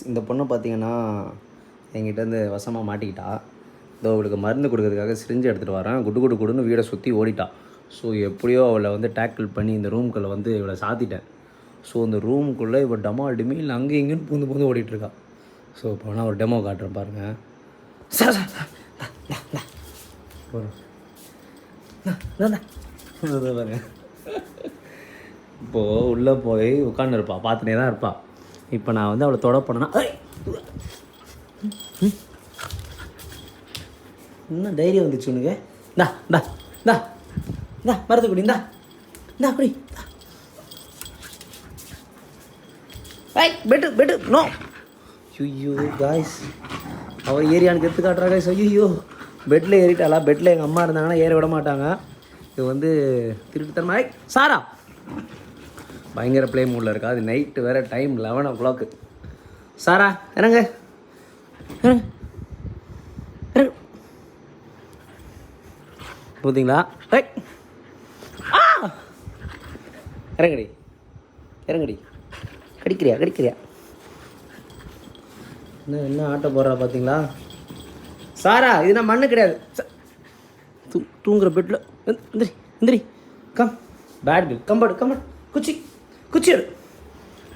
இந்த பொண்ணு பார்த்தீங்கன்னா என்கிட்டேருந்து வசமாக மாட்டிக்கிட்டா. இதோ அவளுக்கு மருந்து கொடுக்கறதுக்காக சிரிஞ்சு எடுத்துகிட்டு வரேன். குடு குடு குடுன்னு வீடை சுற்றி ஓடிட்டா. ஸோ எப்படியோ அவளை வந்து டேக்கிள் பண்ணி இந்த ரூம்குள்ளே வந்து இவளை சாத்திட்டேன். ஸோ இந்த ரூமுக்குள்ளே இவள் டமால் டிமில் அங்கே இங்கேன்னு பூந்து பூந்து ஓடிட்டுருக்கா. ஸோ இப்போ நான் ஒரு டெமோ காட்டுறேன் பாருங்கள். சார் பாருங்க. இப்போது உள்ளே போய் உட்காந்துருப்பா, பார்த்துனே தான் இருப்பா. இப்போ நான் வந்து அவளை தொட போனேன்னா இன்னும் தைரியம் வந்துச்சு உனக்கு. இந்தா இந்தா இந்தா இந்தா மருந்து குடி, இந்தா இந்தா குடி. பெட்டு பெட்டு நோ. ஐயோ காய்ஸ், அவள் ஏரியானுக்கு எடுத்து காட்டுறா காய்ஸ். ஐயோ பெட்டில் ஏறிட்டாளா? பெட்டில் எங்கள் அம்மா இருந்தாங்கன்னா ஏற விட மாட்டாங்க. இது வந்து திருட்டுத்தனமா. சாரா பயங்கர ப்ளே மூடில் இருக்கா. அது நைட்டு வேறு, டைம் 11 o'clock. சாரா இறங்க இறங்க இறங்க போதிங்களா? இறங்கடி இறங்கடி. கடிக்கிறியா கடிக்கிறியா? என்ன ஆட்டை போடுறா பார்த்தீங்களா? சாரா இது நான் மண்ணு கிடையாது. தூங்குற பெட்டில் எந்திரி எந்திரி. கம் பேட் கம்பாடு கம்பாடு. குச்சி குச்சி எடு.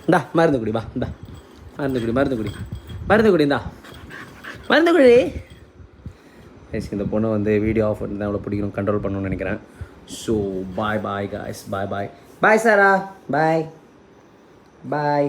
இந்தா மருந்து குடி. வா இந்தா மருந்து குடி மருந்து குடி மருந்து குடி. இந்தா மருந்து குடி. இந்த பொண்ணை வந்து வீடியோ ஆஃப் பண்ணி தான் அவ்வளோ பிடிக்கணும், கண்ட்ரோல் பண்ணணும்னு நினைக்கிறேன். ஸோ பாய் பாய் காய்ஸ், பாய் பாய் பாய் சாரா, பாய் பாய்.